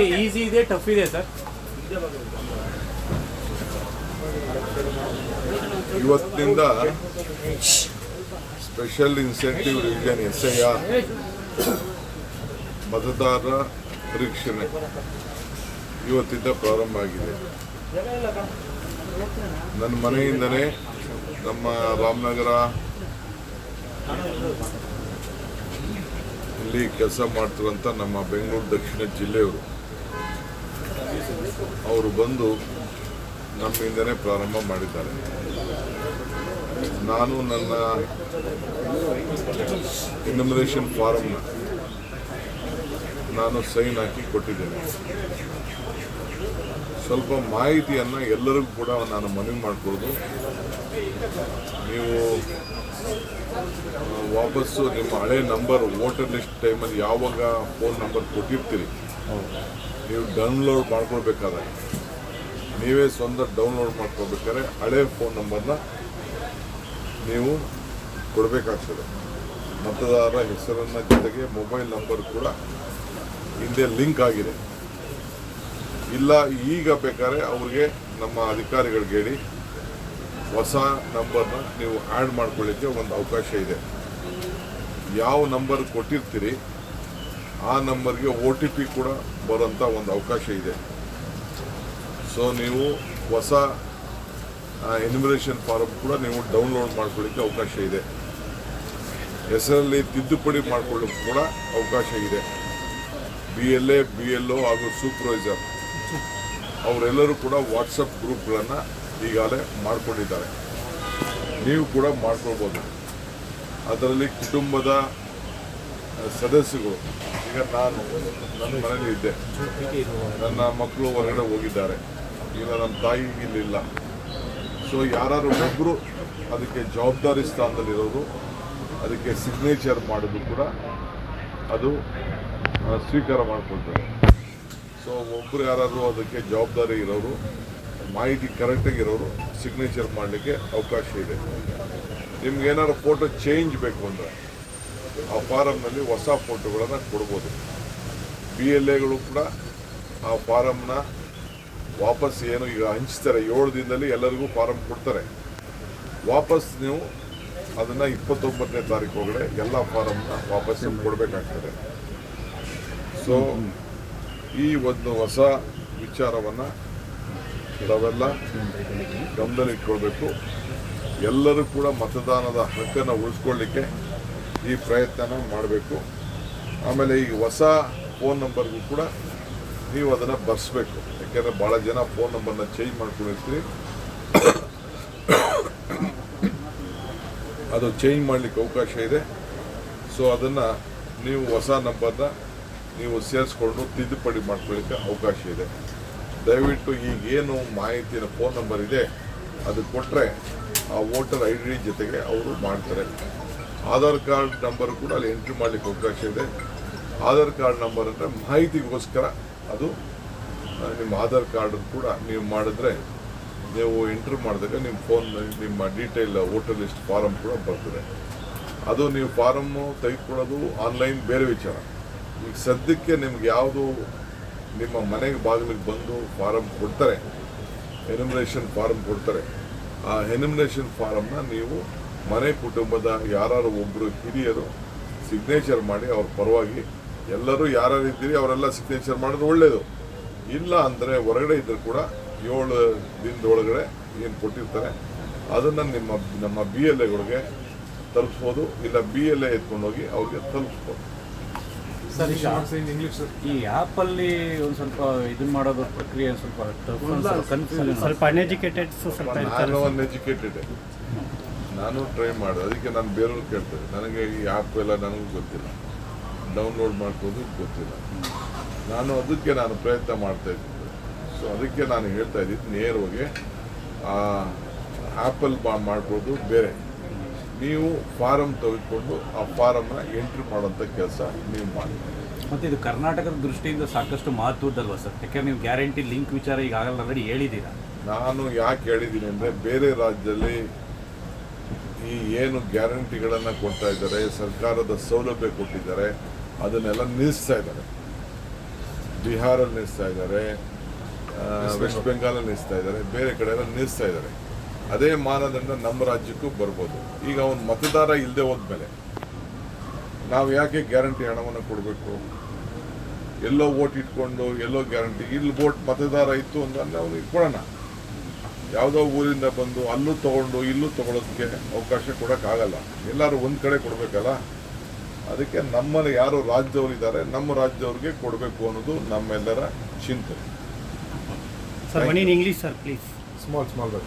Easy ಇದೆ, tough ಇದೆ sir. ಇವತ್ತಿನಿಂದ ಸ್ಪೆಷಲ್ ಇನ್ಸೆಂಟಿವ್ ರಿವಿಷನ್ SIR ಮತದಾರರ ಪರೀಕ್ಷಣೆ ಇವತ್ತಿಂದ ಪ್ರಾರಂಭ ಆಗಿದೆ. ನನ್ನ ಮನೆಯಿಂದನೇ ನಮ್ಮ ರಾಮನಗರ ಇಲ್ಲಿ ಕೆಲಸ ಮಾಡ್ತಿರುವಂಥ ನಮ್ಮ ಬೆಂಗಳೂರು ದಕ್ಷಿಣ ಜಿಲ್ಲೆಯವರು ಅವರು ಬಂದು ನಮ್ಮಿಂದನೇ ಪ್ರಾರಂಭ ಮಾಡಿದ್ದಾರೆ. ನಾನು ನನ್ನ ಇನ್ಯುಮರೇಷನ್ ಫಾರಮ್ನ ನಾನು ಸೈನ್ ಹಾಕಿ ಕೊಟ್ಟಿದ್ದೇನೆ. ಸ್ವಲ್ಪ ಮಾಹಿತಿಯನ್ನು ಎಲ್ಲರಿಗೂ ಕೂಡ ನಾನು ಮನವಿ ಮಾಡಿಕೊಡೋದು, ನೀವು ವಾಪಸ್ಸು ನಿಮ್ಮ ಹಳೆ ನಂಬರ್ ವೋಟರ್ ಲಿಸ್ಟ್ ಟೈಮಲ್ಲಿ ಯಾವಾಗ ಫೋನ್ ನಂಬರ್ ಕೊಟ್ಟಿರ್ತೀರಿ ನೀವು ಡೌನ್ಲೋಡ್ ಮಾಡ್ಕೊಳ್ಬೇಕಾದ್ರೆ ನೀವೇ ಸ್ವಂತ ಡೌನ್ಲೋಡ್ ಮಾಡ್ಕೊಳ್ಬೇಕಾದ್ರೆ ಹಳೆ ಫೋನ್ ನಂಬರ್ನ ನೀವು ಕೊಡಬೇಕಾಗ್ತದೆ. ಮತದಾರರ ಹೆಸರನ್ನ ಜೊತೆಗೆ ಮೊಬೈಲ್ ನಂಬರ್ ಕೂಡ ಹಿಂದೆ ಲಿಂಕ್ ಆಗಿದೆ. ಇಲ್ಲ ಈಗ ಬೇಕಾದ್ರೆ ಅವ್ರಿಗೆ ನಮ್ಮ ಅಧಿಕಾರಿಗಳಿಗೆ ಹೇಳಿ ಹೊಸ ನಂಬರ್ನ ನೀವು ಆ್ಯಡ್ ಮಾಡ್ಕೊಳ್ಳಿಕ್ಕೆ ಒಂದು ಅವಕಾಶ ಇದೆ. ಯಾವ ನಂಬರ್ ಕೊಟ್ಟಿರ್ತೀರಿ ಆ ನಂಬರ್ಗೆ OTP ಕೂಡ ಬರೋಂಥ ಒಂದು ಅವಕಾಶ ಇದೆ. ಸೊ ನೀವು ಹೊಸ ಎನ್ಯುಮರೇಷನ್ ಫಾರಮ್ ಕೂಡ ನೀವು ಡೌನ್ಲೋಡ್ ಮಾಡ್ಕೊಳ್ಳಿಕ್ಕೆ ಅವಕಾಶ ಇದೆ. ಹೆಸರಲ್ಲಿ ತಿದ್ದುಪಡಿ ಮಾಡ್ಕೊಳ್ಳಿಕ್ಕೆ ಕೂಡ ಅವಕಾಶ ಇದೆ. BLA BLO ಹಾಗೂ ಸೂಪರ್ವೈಸರ್ ಅವರೆಲ್ಲರೂ ಕೂಡ ವಾಟ್ಸಪ್ ಗ್ರೂಪ್ಗಳನ್ನು ಈಗಾಗಲೇ ಮಾಡ್ಕೊಂಡಿದ್ದಾರೆ. ನೀವು ಕೂಡ ಮಾಡ್ಕೊಳ್ಬೋದು. ಅದರಲ್ಲಿ ಕುಟುಂಬದ ಸದಸ್ಯಗಳು, ಈಗ ನಾನು ನನ್ನ ಮನೇಲಿ ಇದ್ದೆ, ನನ್ನ ಮಕ್ಕಳು ಹೊರಗಡೆ ಹೋಗಿದ್ದಾರೆ, ಈಗ ನಮ್ಮ ತಾಯಿ ಇಲ್ಲಿಲ್ಲ. ಸೊ ಯಾರು ಒಬ್ಬರು ಅದಕ್ಕೆ ಜವಾಬ್ದಾರಿ ಸ್ಥಾನದಲ್ಲಿರೋರು ಅದಕ್ಕೆ ಸಿಗ್ನೇಚರ್ ಮಾಡೋದು ಕೂಡ ಅದು ಸ್ವೀಕಾರ ಮಾಡ್ಕೊಳ್ತಾರೆ. ಸೊ ಒಬ್ಬರು ಯಾರು ಅದಕ್ಕೆ ಜವಾಬ್ದಾರಿ ಇರೋರು, ಮಾಹಿತಿ ಕರೆಕ್ಟಾಗಿರೋರು ಸಿಗ್ನೇಚರ್ ಮಾಡಲಿಕ್ಕೆ ಅವಕಾಶ ಇದೆ. ನಿಮ್ಗೇನಾದ್ರು ಫೋಟೋ ಚೇಂಜ್ ಬೇಕು ಅಂದರೆ ಆ ಫಾರಮ್ನಲ್ಲಿ ಹೊಸ ಫೋಟೋಗಳನ್ನು ಕೊಡ್ಬೋದು. BLAಗಳು ಕೂಡ ಆ ಫಾರಮ್ನ ವಾಪಸ್ ಏನು ಈಗ ಹಂಚ್ತಾರೆ, 7 ದಿನದಲ್ಲಿ ಎಲ್ಲರಿಗೂ ಫಾರಮ್ ಕೊಡ್ತಾರೆ. ವಾಪಸ್ ನೀವು ಅದನ್ನು 29ನೇ ತಾರೀಕು ಒಳಗಡೆ ಎಲ್ಲ ಫಾರಮ್ನ ವಾಪಸ್ ಕೊಡಬೇಕಾಗ್ತದೆ. ಸೊ ಈ ಒಂದು ಹೊಸ ವಿಚಾರವನ್ನು ನಾವೆಲ್ಲ ಗಮನದಲ್ಲಿಟ್ಕೊಳ್ಬೇಕು. ಎಲ್ಲರೂ ಕೂಡ ಮತದಾನದ ಹಕ್ಕನ್ನು ಉಳಿಸ್ಕೊಳ್ಳಿಕ್ಕೆ ಈ ಪ್ರಯತ್ನ ಮಾಡಬೇಕು. ಆಮೇಲೆ ಈ ಹೊಸ ಫೋನ್ ನಂಬರ್ಗೂ ಕೂಡ ನೀವು ಅದನ್ನು ಬರೆಸ್ಬೇಕು. ಯಾಕೆಂದರೆ ಭಾಳ ಜನ ಫೋನ್ ನಂಬರ್ನ ಚೇಂಜ್ ಮಾಡ್ಕೊಂಡಿರ್ತೀರಿ, ಅದು ಚೇಂಜ್ ಮಾಡಲಿಕ್ಕೆ ಅವಕಾಶ ಇದೆ. ಸೊ ಅದನ್ನು ನೀವು ಹೊಸ ನಂಬರ್ನ ನೀವು ಸೇರಿಸ್ಕೊಂಡು ತಿದ್ದುಪಡಿ ಮಾಡ್ಕೊಳ್ಳಿಕ್ಕೆ ಅವಕಾಶ ಇದೆ. ದಯವಿಟ್ಟು ಈಗೇನು ಮಾಹಿತಿನ ಫೋನ್ ನಂಬರ್ ಇದೆ ಅದು ಕೊಟ್ಟರೆ ಆ ವೋಟರ್ ID ಜೊತೆಗೆ ಅವರು ಮಾಡ್ತಾರೆ. ಆಧಾರ್ ಕಾರ್ಡ್ ನಂಬರ್ ಕೂಡ ಅಲ್ಲಿ ಎಂಟ್ರಿ ಮಾಡಲಿಕ್ಕೆ ಅವಕಾಶ ಇದೆ. ಆಧಾರ್ ಕಾರ್ಡ್ ನಂಬರ್ ಅಂದರೆ ಮಾಹಿತಿಗೋಸ್ಕರ ಅದು ನಿಮ್ಮ ಆಧಾರ್ ಕಾರ್ಡ್ ಕೂಡ ನೀವು ಮಾಡಿದ್ರೆ ನೀವು ಎಂಟ್ರಿ ಮಾಡಿದಾಗ ನಿಮ್ಮ ಫೋನ್ ನಿಮ್ಮ ಡೀಟೇಲ್ ವೋಟರ್ ಲಿಸ್ಟ್ ಫಾರಮ್ ಕೂಡ ಬರ್ತದೆ. ಅದು ನೀವು ಫಾರಮ್ಮು ತೆಗೆದುಕೊಳ್ಳೋದು ಆನ್ಲೈನ್ ಬೇರೆ ವಿಚಾರ. ಈಗ ಸದ್ಯಕ್ಕೆ ನಿಮ್ಗೆ ಯಾವುದು ನಿಮ್ಮ ಮನೆಗೆ ಬಾಗಿಲಿಗೆ ಬಂದು ಫಾರಮ್ ಕೊಡ್ತಾರೆ, ಎನ್ಯುಮರೇಷನ್ ಫಾರಮ್ ಕೊಡ್ತಾರೆ, ಆ ಎನ್ಯುಮರೇಷನ್ ಫಾರಮ್ನ ನೀವು ಮನೆ ಕುಟುಂಬದ ಯಾರು ಒಬ್ಬರು ಹಿರಿಯರು ಸಿಗ್ನೇಚರ್ ಮಾಡಿ ಅವ್ರ ಪರವಾಗಿ ಎಲ್ಲರೂ ಯಾರು ಇದ್ದೀರಿ ಅವರೆಲ್ಲ ಸಿಗ್ನೇಚರ್ ಮಾಡೋದು ಒಳ್ಳೆಯದು. ಇಲ್ಲ ಅಂದರೆ ಹೊರಗಡೆ ಇದ್ದರೂ ಕೂಡ 7 ದಿನದೊಳಗಡೆ ಏನು ಕೊಟ್ಟಿರ್ತಾರೆ ಅದನ್ನು ನಮ್ಮ BLAಗಳಿಗೆ ತಲುಪಿಸ್ಬೋದು. ಇಲ್ಲ BLA ಎತ್ಕೊಂಡೋಗಿ ಅವ್ರಿಗೆ ತಲುಪಿಸ್ಬೋದು. ಸರ್, ಈ ಆ್ಯಪಲ್ಲಿ ಒಂದು ಸ್ವಲ್ಪ ಇದನ್ನು ಮಾಡೋದು ಪ್ರಕ್ರಿಯೆ ಸ್ವಲ್ಪ ಕನ್ಫ್ಯೂಷನ್, ಸ್ವಲ್ಪ ಅನ್ಎಜುಕೇಟೆಡ್. ನಾನು ಅನ್ಎಜುಕೇಟೆಡ್, ನಾನು ಟ್ರೈ ಮಾಡಿದೆ. ಅದಕ್ಕೆ ನಾನು ಬೇರೆಯವ್ರು ಕೇಳ್ತೇನೆ. ನನಗೆ ಈ ಆ್ಯಪ್ ಎಲ್ಲ ನನಗೂ ಗೊತ್ತಿಲ್ಲ, ಡೌನ್ಲೋಡ್ ಮಾಡ್ಬೋದು ಗೊತ್ತಿಲ್ಲ. ಅದಕ್ಕೆ ನಾನು ಪ್ರಯತ್ನ ಮಾಡ್ತಾಯಿದ್ದೆ. ಸೊ ಅದಕ್ಕೆ ನಾನು ಹೇಳ್ತಾ ಇದ್ದಿದ್ದು ನೇರವಾಗಿ ಆ್ಯಪಲ್ಲಿ ಮಾಡ್ಬೋದು. ಬೇರೆ ನೀವು ಫಾರಮ್ ತೆಗೆದುಕೊಂಡು ಆ ಫಾರಮ್ನ ಎಂಟ್ರಿ ಮಾಡೋಂಥ ಕೆಲಸ ನೀವು ಮಾಡಿ. ಮತ್ತು ಇದು ಕರ್ನಾಟಕದ ದೃಷ್ಟಿಯಿಂದ ಸಾಕಷ್ಟು ಮಹತ್ವದ್ದಲ್ವ ಸರ್? ಯಾಕೆಂದ್ರೆ ನೀವು ಗ್ಯಾರಂಟಿ ಲಿಂಕ್ ವಿಚಾರ ಈಗಾಗಲೇ ಆಲ್ರೆಡಿ ಹೇಳಿದ್ದೀರಾ. ನಾನು ಯಾಕೆ ಹೇಳಿದ್ದೀನಿ ಅಂದರೆ ಬೇರೆ ರಾಜ್ಯದಲ್ಲಿ ಈ ಏನು ಗ್ಯಾರಂಟಿಗಳನ್ನು ಕೊಡ್ತಾ ಇದ್ದಾರೆ, ಸರ್ಕಾರದ ಸೌಲಭ್ಯ ಕೊಟ್ಟಿದ್ದಾರೆ, ಅದನ್ನೆಲ್ಲ ನಿಲ್ಲಿಸ್ತಾ ಇದ್ದಾರೆ. ಬಿಹಾರಲ್ಲಿ ನಿಲ್ಲಿಸ್ತಾ ಇದ್ದಾರೆ, ವೆಸ್ಟ್ ಬೆಂಗಾಲಲ್ಲಿ ನಿಲ್ಲಿಸ್ತಾ ಇದ್ದಾರೆ, ಬೇರೆ ಕಡೆ ಎಲ್ಲ ನಿಲ್ಲಿಸ್ತಾ ಇದ್ದಾರೆ. ಅದೇ ಮಾನದಂಡ ನಮ್ಮ ರಾಜ್ಯಕ್ಕೂ ಬರ್ಬೋದು. ಈಗ ಅವನು ಮತದಾರ ಇಲ್ಲದೆ ಹೋದ್ಮೇಲೆ ನಾವು ಯಾಕೆ ಗ್ಯಾರಂಟಿ ಹಣವನ್ನು ಕೊಡಬೇಕು? ಎಲ್ಲೋ ಓಟ್ ಇಟ್ಕೊಂಡು ಎಲ್ಲೋ ಗ್ಯಾರಂಟಿ, ಇಲ್ಲಿ ಓಟ್ ಮತದಾರ ಇತ್ತು ಅಂದ್ರೆ ಅವನಿಗೆ ಕೊಡೋಣ. ಯಾವುದೋ ಊರಿಂದ ಬಂದು ಅಲ್ಲೂ ತೊಗೊಂಡು ಇಲ್ಲೂ ತೊಗೊಳೋದಕ್ಕೆ ಅವಕಾಶ ಕೊಡೋಕ್ಕಾಗಲ್ಲ. ಎಲ್ಲರೂ ಒಂದು ಕಡೆ ಕೊಡಬೇಕಲ್ಲ. ಅದಕ್ಕೆ ನಮ್ಮಲ್ಲಿ ಯಾರು ರಾಜ್ಯದವರು ಇದ್ದಾರೆ, ನಮ್ಮ ರಾಜ್ಯದವ್ರಿಗೆ ಕೊಡಬೇಕು ಅನ್ನೋದು ನಮ್ಮೆಲ್ಲರ ಚಿಂತನೆ. Sir, one in English, sir, please. Small words.